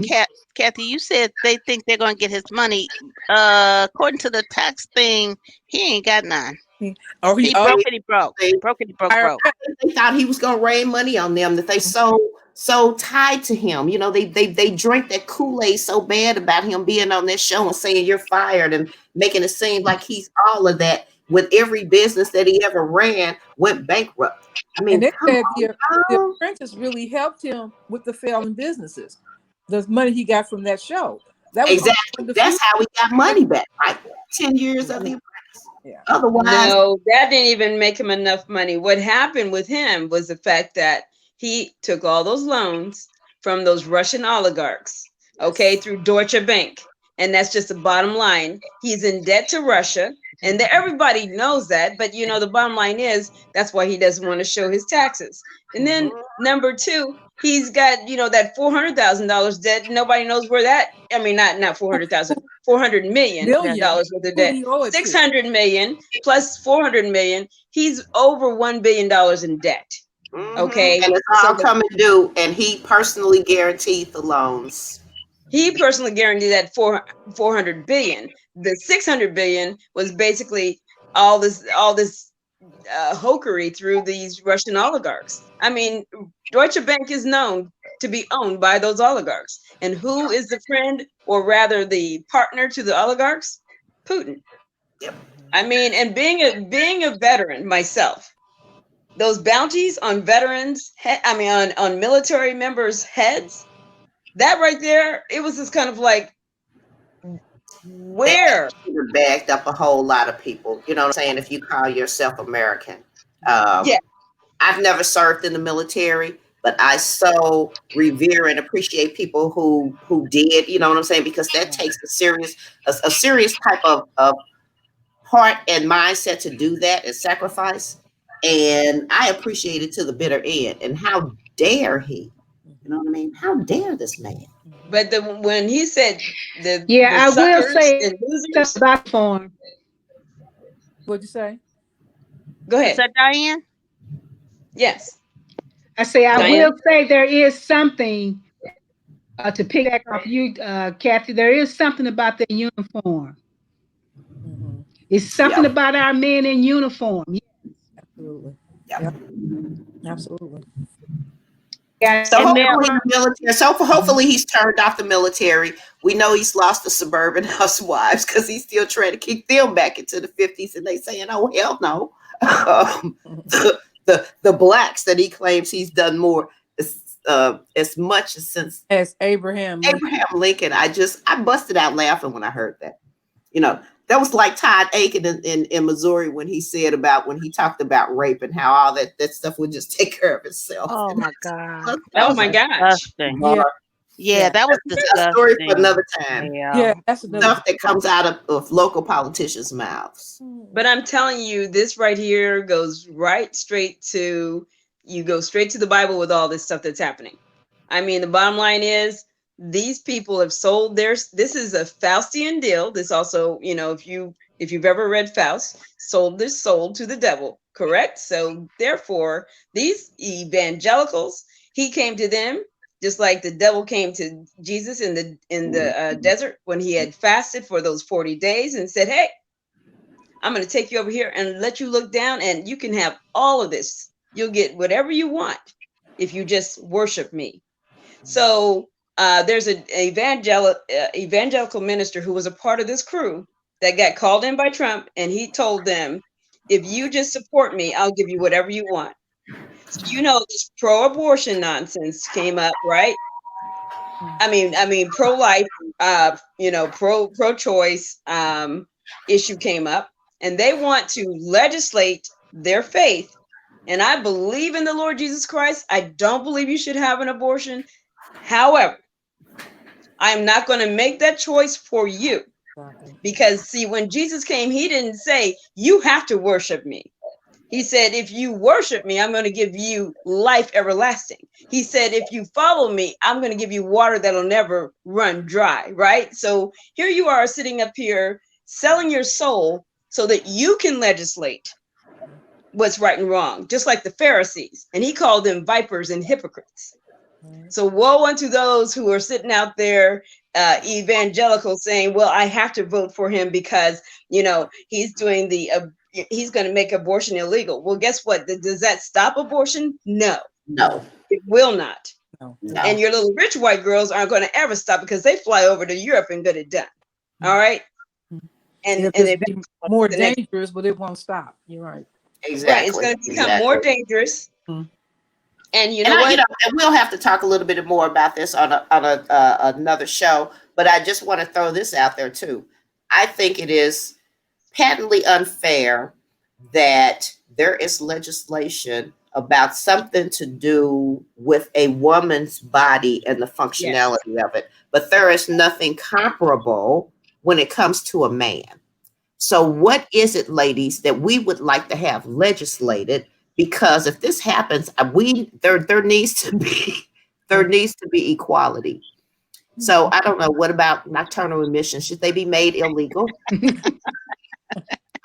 Speaker 1: Kathy. You said they think they're going to get his money. According to the tax thing, he ain't got none.
Speaker 5: Or he
Speaker 1: He
Speaker 5: oh
Speaker 1: broke it. He broke.
Speaker 2: They,
Speaker 1: Broke it. He broke.
Speaker 5: I
Speaker 1: Broke.
Speaker 2: they thought he was gonna rain money on them that they so tied to him. You know, they drank that Kool-Aid so bad about him being on this show and saying you're fired and making it seem like he's all of that when every business that he ever ran went bankrupt. I
Speaker 5: and
Speaker 2: mean,
Speaker 5: they
Speaker 2: come
Speaker 5: said
Speaker 2: on,
Speaker 5: the
Speaker 2: y'all.
Speaker 5: apprentice really helped him with the failing businesses. The money he got from that show. That was
Speaker 2: Exactly.
Speaker 5: on the
Speaker 2: That's
Speaker 5: few.
Speaker 2: how we got money back, right? 10 years of the apprentice.
Speaker 5: Yeah.
Speaker 2: Otherwise,
Speaker 4: No, that didn't even make him enough money. What happened with him was the fact that he took all those loans from those Russian oligarchs, okay,
Speaker 2: yes.
Speaker 4: through Deutsche Bank. And that's just the bottom line. He's in debt to Russia. And everybody knows that. But, the bottom line is that's why he doesn't want to show his taxes. And then
Speaker 2: Mhm.
Speaker 4: number two, he's got, that $400,000 debt. Nobody knows where that, I mean, not 400,000,
Speaker 5: Million.
Speaker 4: $400 worth of
Speaker 5: Who
Speaker 4: debt.
Speaker 5: he owe it to?
Speaker 4: 600 million plus 400 million. He's over $1 billion in debt.
Speaker 2: Mhm.
Speaker 4: Okay.
Speaker 2: And it's
Speaker 4: So
Speaker 2: all coming due, and he personally guaranteed the loans.
Speaker 4: he personally guaranteed that 400 billion. The 600 billion was basically all this hokery through these Russian oligarchs. I mean, Deutsche Bank is known to be owned by those oligarchs. And who is the friend, or rather the partner to the oligarchs? Putin.
Speaker 2: Yep.
Speaker 4: I mean, and being a veteran myself, those bounties on veterans, I mean, on military members' heads, that right there, it was just kind of like,
Speaker 2: That
Speaker 4: where?
Speaker 2: should have bagged up a whole lot of people. You know what I'm saying? If you call yourself American.
Speaker 4: Yeah,
Speaker 2: I've never served in the military, but I so revere and appreciate people who did. You know what I'm saying? Because that takes a serious type of heart and mindset to do that and sacrifice. And I appreciate it to the bitter end. And how dare he? You know what I mean? How dare this man?
Speaker 4: but when he said the
Speaker 3: Yeah, I will
Speaker 4: suckers
Speaker 3: say
Speaker 4: and
Speaker 3: something
Speaker 4: losers,
Speaker 3: about the farm.
Speaker 5: What'd you say?
Speaker 4: go
Speaker 1: Was
Speaker 4: ahead.
Speaker 1: that Diane?
Speaker 4: Yes,
Speaker 3: I say I
Speaker 4: Diane.
Speaker 3: will say there is something to pick back off you, Kathy. There is something about the uniform.
Speaker 5: Mm-hmm.
Speaker 3: It's something
Speaker 2: Yep.
Speaker 3: about our men in uniform.
Speaker 5: Absolutely.
Speaker 2: Yep.
Speaker 5: Yep. Absolutely.
Speaker 2: So
Speaker 3: Yeah,
Speaker 1: And
Speaker 2: hopefully
Speaker 1: never.
Speaker 2: the military. So hopefully he's turned off the military. We know he's lost the suburban housewives because he's still trying to kick them back into the 50s, and they saying, "Oh hell no." The blacks that he claims he's done more as much as since
Speaker 5: As Abraham Lincoln.
Speaker 2: Abraham Lincoln. I busted out laughing when I heard that. You know, that was like Todd Aiken in Missouri when he said about when he talked about rape and how all that stuff would just take care of itself.
Speaker 1: Oh
Speaker 2: And
Speaker 1: my God,
Speaker 2: I
Speaker 1: that
Speaker 4: Oh
Speaker 2: was
Speaker 1: was
Speaker 4: my
Speaker 2: like,
Speaker 4: gosh.
Speaker 1: disgusting.
Speaker 5: Yeah,
Speaker 1: Yeah,
Speaker 5: yeah,
Speaker 1: that was
Speaker 2: that's a story for
Speaker 1: disgusting.
Speaker 2: another time.
Speaker 1: Yeah.
Speaker 5: yeah. That's another
Speaker 2: Stuff
Speaker 5: good
Speaker 2: that comes out of local politicians' mouths.
Speaker 4: But I'm telling you, this right here goes right straight to you go straight to the Bible with all this stuff that's happening. I mean, the bottom line is these people have sold their this is a Faustian deal. This also, if you've ever read Faust, sold their soul to the devil, correct? So therefore, these evangelicals, he came to them just like the devil came to Jesus in the desert when he had fasted for those 40 days and said, "Hey, I'm going to take you over here and let you look down, and you can have all of this. You'll get whatever you want if you just worship me." So there's an evangelical minister who was a part of this crew that got called in by Trump, and he told them, "If you just support me, I'll give you whatever you want." So this pro-abortion nonsense came up, right? I mean, pro-life, pro-choice issue came up, and they want to legislate their faith. And I believe in the Lord Jesus Christ. I don't believe you should have an abortion. However, I'm not going to make that choice for you
Speaker 5: exactly.
Speaker 4: because, see, when Jesus came, he didn't say you have to worship me. He said, if you worship me, I'm going to give you life everlasting. He said, if you follow me, I'm going to give you water that'll never run dry, right? So here you are sitting up here selling your soul so that you can legislate what's right and wrong, just like the Pharisees. And he called them vipers and hypocrites. So woe unto those who are sitting out there evangelical saying, well, I have to vote for him because, he's doing he's going to make abortion illegal. Well, guess what? Does that stop abortion? No,
Speaker 2: No,
Speaker 4: it will not.
Speaker 5: No.
Speaker 4: And
Speaker 2: no.
Speaker 4: your little rich white girls aren't going to ever stop because they fly over to Europe and get it done. All right.
Speaker 5: It'll
Speaker 4: And
Speaker 5: just be more
Speaker 4: the next,
Speaker 5: dangerous, but it won't stop. You're right.
Speaker 4: right, it's
Speaker 2: Exactly.
Speaker 4: going to become more
Speaker 2: Exactly.
Speaker 4: dangerous.
Speaker 5: Mhm.
Speaker 4: And you
Speaker 2: And
Speaker 4: know what?
Speaker 2: and we'll have to talk a little bit more about this on another show. But I just want to throw this out there too. I think it is patently unfair that there is legislation about something to do with a woman's body and the
Speaker 4: Yes.
Speaker 2: functionality of it, but there is nothing comparable when it comes to a man. So, what is it, ladies, that we would like to have legislated? Because if this happens, there needs to be equality. So, I don't know. What about nocturnal emissions? Should they be made illegal?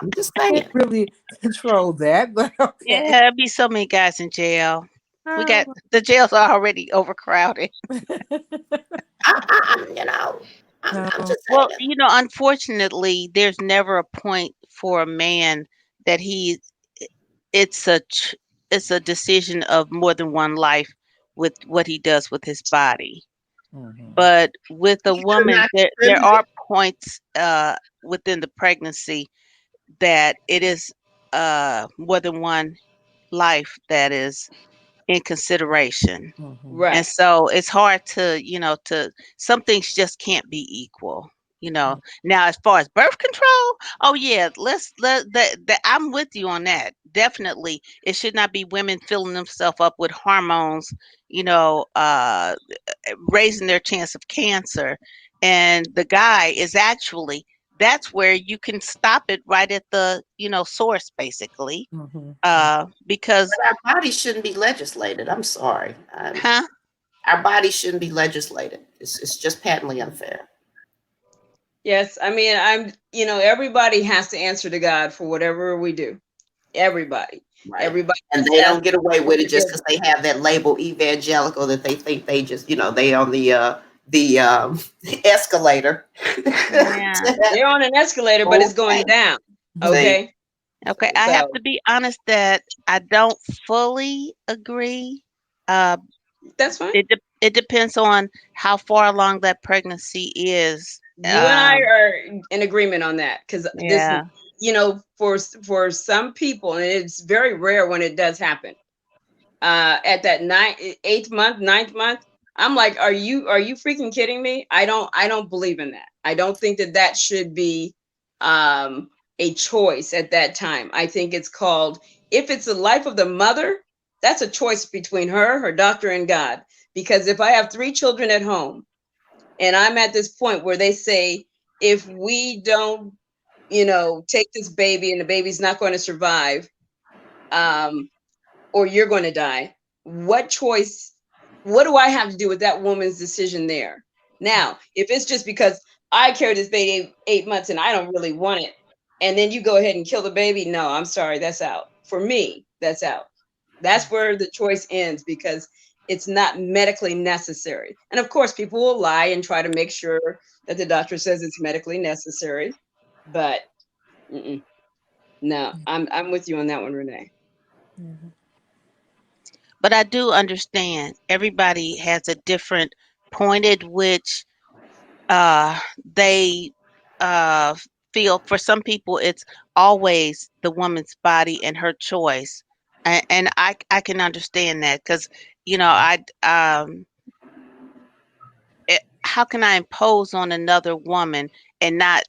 Speaker 2: I'm just
Speaker 5: Can't
Speaker 2: saying.
Speaker 5: really control that, but
Speaker 1: Yeah,
Speaker 5: okay.
Speaker 1: there'd be so many guys in jail. We got
Speaker 5: Oh.
Speaker 1: the jails are already overcrowded.
Speaker 2: You know, I'm
Speaker 5: No.
Speaker 2: just
Speaker 1: Well,
Speaker 2: saying.
Speaker 1: unfortunately, there's never a point for a man that it's it's a decision of more than one life with what he does with his body.
Speaker 5: Mhm.
Speaker 1: But with a
Speaker 2: You could
Speaker 1: woman,
Speaker 2: not
Speaker 1: there
Speaker 2: contribute.
Speaker 1: are points within the pregnancy that it is more than one life that is in consideration.
Speaker 5: Mhm.
Speaker 1: And
Speaker 4: Right.
Speaker 1: so it's hard to, some things just can't be equal. Now as far as birth control, oh yeah, that I'm with you on that. Definitely, it should not be women filling themselves up with hormones, you know, uh, raising their chance of cancer. And the guy is actually that's where you can stop it right at the source, basically,
Speaker 5: Mhm.
Speaker 1: because
Speaker 2: But our bodies shouldn't be legislated. I'm sorry.
Speaker 1: huh.
Speaker 2: Our bodies shouldn't be legislated. It's just patently unfair.
Speaker 4: Yes. I mean, everybody has to answer to God for whatever we do. Everybody.
Speaker 2: Right.
Speaker 4: Everybody
Speaker 2: And
Speaker 4: has
Speaker 2: they
Speaker 4: to ask
Speaker 2: don't get away
Speaker 4: for
Speaker 2: with it just because
Speaker 4: forgiveness.
Speaker 2: they have that label evangelical that they think they just, they on the escalator.
Speaker 1: Yeah.
Speaker 4: They're on an escalator, but it's going
Speaker 2: Okay.
Speaker 4: down.
Speaker 5: Mhm.
Speaker 2: See,
Speaker 4: Okay.
Speaker 1: Okay, I have
Speaker 4: So
Speaker 1: to be honest that I don't fully agree. Uh,
Speaker 4: That's fine.
Speaker 1: It depends on how far along that pregnancy is.
Speaker 4: You and I are in agreement on that because this,
Speaker 1: Yeah.
Speaker 4: for some people, and it's very rare when it does happen. At that eighth month, ninth month, I'm like, are you freaking kidding me? I don't believe in that. I don't think that that should be um, a choice at that time. I think it's called, if it's the life of the mother, that's a choice between her doctor, and God. Because if I have three children at home and I'm at this point where they say, if we don't, take this baby and the baby's not going to survive, um, or you're going to die, what choice, what do I have to do with that woman's decision there? Now, if it's just because I carried this baby 8 months and I don't really want it, and then you go ahead and kill the baby, no, I'm sorry, that's out. For me, that's out. That's where the choice ends because it's not medically necessary. And of course, people will lie and try to make sure that the doctor says it's medically necessary. But no, I'm with you on that one, Renee.
Speaker 5: Mhm.
Speaker 1: But I do understand everybody has a different point at which they uh, feel. For some people, it's always the woman's body and her choice, and I can understand that because I how can I impose on another woman and not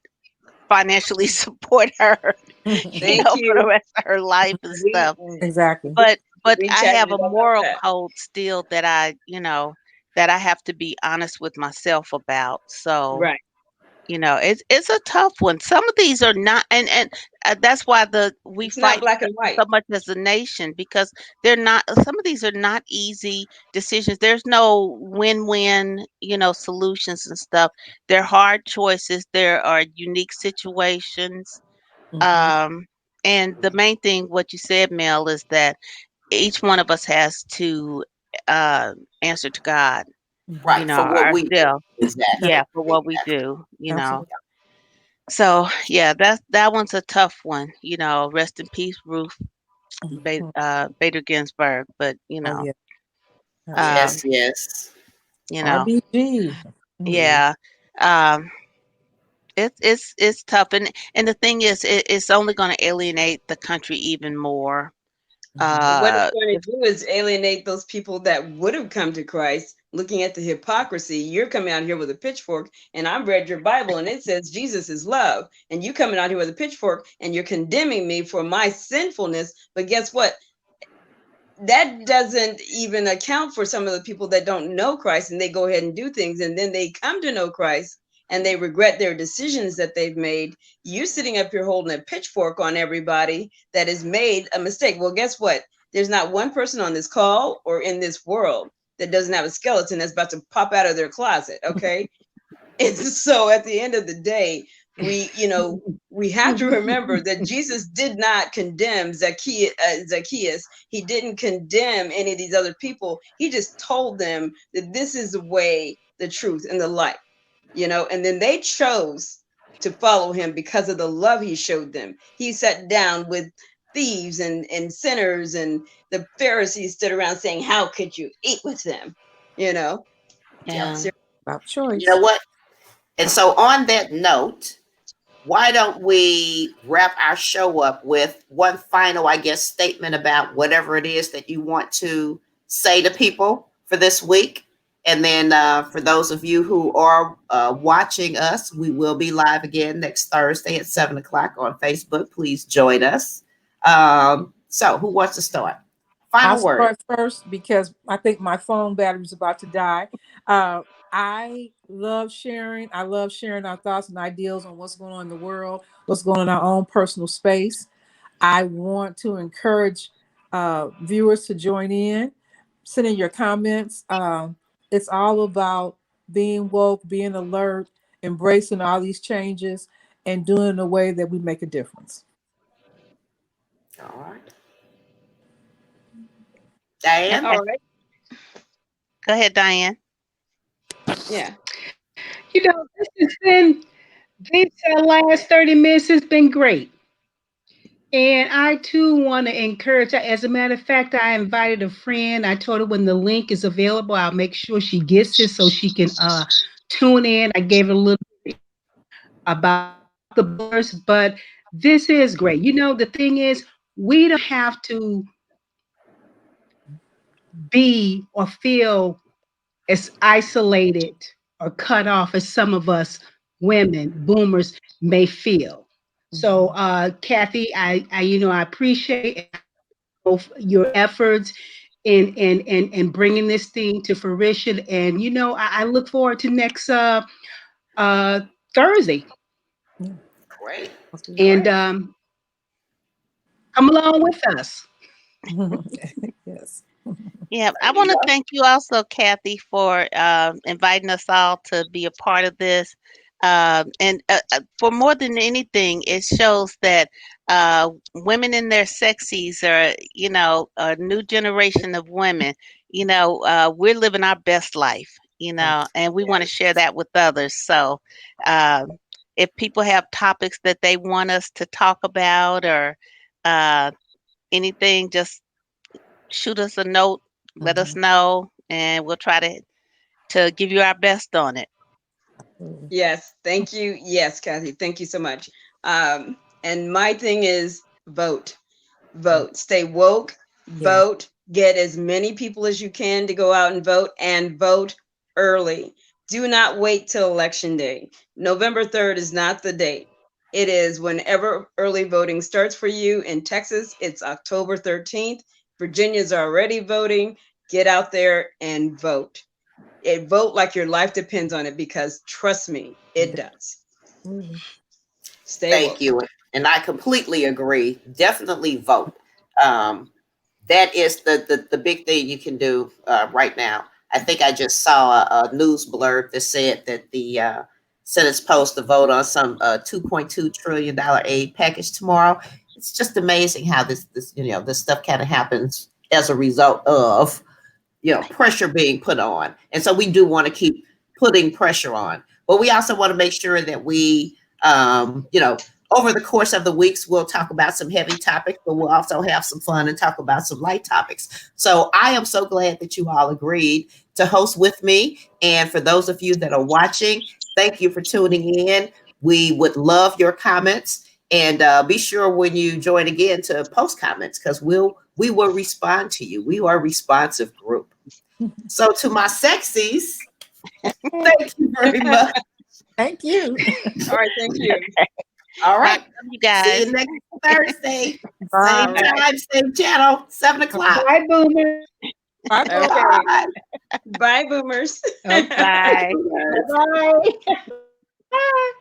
Speaker 1: financially support her,
Speaker 4: Thank
Speaker 1: for the
Speaker 4: you.
Speaker 1: rest of her life and
Speaker 4: We
Speaker 1: stuff.
Speaker 5: Exactly.
Speaker 1: But
Speaker 4: we
Speaker 1: I
Speaker 4: chatted
Speaker 1: have a
Speaker 4: about
Speaker 1: moral
Speaker 4: that.
Speaker 1: code still that that I have to be honest with myself about. So,
Speaker 4: Right.
Speaker 1: it's a tough one. Some of these are not, and that's why we
Speaker 4: It's not
Speaker 1: fight
Speaker 4: black and white.
Speaker 1: so much as a nation, because they're not. Some of these are not easy decisions. There's no win-win, solutions and stuff. They're hard choices. There are unique situations.
Speaker 5: Hmm.
Speaker 1: Um, and the main thing, what you said, Mel, is that each one of us has to uh, answer to God,
Speaker 5: Hmm.
Speaker 2: Right, for what we do.
Speaker 1: ourselves.
Speaker 2: Exactly.
Speaker 1: Yeah, for what we do.
Speaker 5: Absolutely.
Speaker 1: So yeah, that one's a tough one. Rest in peace, Ruth
Speaker 5: Mhm.
Speaker 1: Bader Ginsburg. But
Speaker 5: Oh yeah, absolutely.
Speaker 1: um,
Speaker 2: Yes, yes.
Speaker 1: you know,
Speaker 5: RBG. Mm.
Speaker 1: yeah, um, it's tough, and the thing is, it's only going to alienate the country even more.
Speaker 5: Mhm.
Speaker 4: What it's going
Speaker 1: If
Speaker 4: to do is alienate those people that would have come to Christ. Looking at the hypocrisy, you're coming out here with a pitchfork, and I've read your Bible, and it says Jesus is love, and you coming out here with a pitchfork, and you're condemning me for my sinfulness. But guess what? That doesn't even account for some of the people that don't know Christ and they go ahead and do things and then they come to know Christ and they regret their decisions that they've made. You sitting up here holding a pitchfork on everybody that has made a mistake. Well, guess what? There's not one person on this call or in this world that doesn't have a skeleton that's about to pop out of their closet. Okay. It's so at the end of the day, we have to remember that Jesus did not condemn Zacchaeus. He didn't condemn any of these other people. He just told them that this is the way, the truth, and the light. And then they chose to follow him because of the love he showed them. He sat down with thieves and sinners, and the Pharisees stood around saying, "How could you eat with them?" You know,
Speaker 1: yeah,
Speaker 5: About
Speaker 2: You know
Speaker 5: choice.
Speaker 2: what? And so, on that note, why don't we wrap our show up with one final, I guess, statement about whatever it is that you want to say to people for this week? And then for those of you who are watching us, we will be live again next Thursday at 7 o'clock on Facebook. Please join us. So, who wants to start?
Speaker 5: I'll
Speaker 2: Final word.
Speaker 5: start first because I think my phone battery's about to die. Uh, I love sharing. I love sharing our thoughts and ideals on what's going on in the world, what's going on in our own personal space. I want to encourage viewers to join in, send in your comments. It's all about being woke, being alert, embracing all these changes, and doing it in a way that we make a difference.
Speaker 2: All right.
Speaker 1: and,
Speaker 2: Diane?
Speaker 1: and
Speaker 4: all right.
Speaker 1: go ahead, Diane.
Speaker 4: Yeah.
Speaker 3: This has been, this last 30 minutes has been great. And I too want to encourage her. As a matter of fact, I invited a friend. I told her when the link is available, I'll make sure she gets it so she can tune in. I gave her a little about the boomers, but this is great. You know, the thing is, we don't have to be or feel as isolated or cut off as some of us women, boomers, may feel. So,
Speaker 5: Mhm.
Speaker 3: Kathy, I appreciate and I know your efforts in bringing this thing to fruition. And I look forward to next uh, Thursday.
Speaker 5: Yeah,
Speaker 2: Great.
Speaker 5: must be
Speaker 3: And
Speaker 2: Great.
Speaker 3: come along with us.
Speaker 5: yes.
Speaker 1: Yeah,
Speaker 2: There
Speaker 1: I
Speaker 2: you
Speaker 1: want to
Speaker 2: go.
Speaker 1: thank you also, Kathy, for inviting us all to be a part of this. And for more than anything, it shows that women in their sexes are, a new generation of women. We're living our best life, and we want to share that with others. So, uh, if people have topics that they want us to talk about or uh, anything, just shoot us a note, let us
Speaker 5: Mhm.
Speaker 1: know, and we'll try to give you our best on it.
Speaker 5: Absolutely.
Speaker 4: Yes, thank you. Yes, Kathy, thank you so much. And my thing is vote. Vote. Stay woke,
Speaker 5: Yes.
Speaker 4: vote, get as many people as you can to go out and vote early. Do not wait till election day. November 3rd is not the date. It is whenever early voting starts for you. In Texas, it's October 13th. Virginia's already voting. Get out there and vote. Vote like your life depends on it because trust me, it does.
Speaker 5: Absolutely.
Speaker 4: Stay
Speaker 2: Thank
Speaker 4: woke.
Speaker 2: you. And I completely agree. Definitely vote. Um, that is the big thing you can do right now. I think I just saw a news blurb that said that the Senate's supposed to vote on some $2.2 trillion aid package tomorrow. It's just amazing how this stuff kind of happens as a result of pressure being put on. And so we do want to keep putting pressure on. But we also want to make sure that we, over the course of the weeks, we'll talk about some heavy topics, but we'll also have some fun and talk about some light topics. So I am so glad that you all agreed to host with me. And for those of you that are watching, thank you for tuning in. We would love your comments. And be sure when you join again to post comments because we will respond to you. We are a responsive group. So to my sexies, thank you very much.
Speaker 5: Thank you.
Speaker 4: All right, thank you.
Speaker 2: All
Speaker 1: All right,
Speaker 2: right.
Speaker 1: love you
Speaker 2: See
Speaker 1: guys.
Speaker 2: you next Thursday.
Speaker 4: All
Speaker 2: Same
Speaker 5: Bye.
Speaker 4: right.
Speaker 2: time, same channel, 7 o'clock.
Speaker 3: Bye, boomers.
Speaker 5: Bye, folks.
Speaker 4: Okay.
Speaker 2: Bye.
Speaker 4: Bye, boomers.
Speaker 3: Okay.
Speaker 1: Bye.
Speaker 3: Bye-bye. Bye.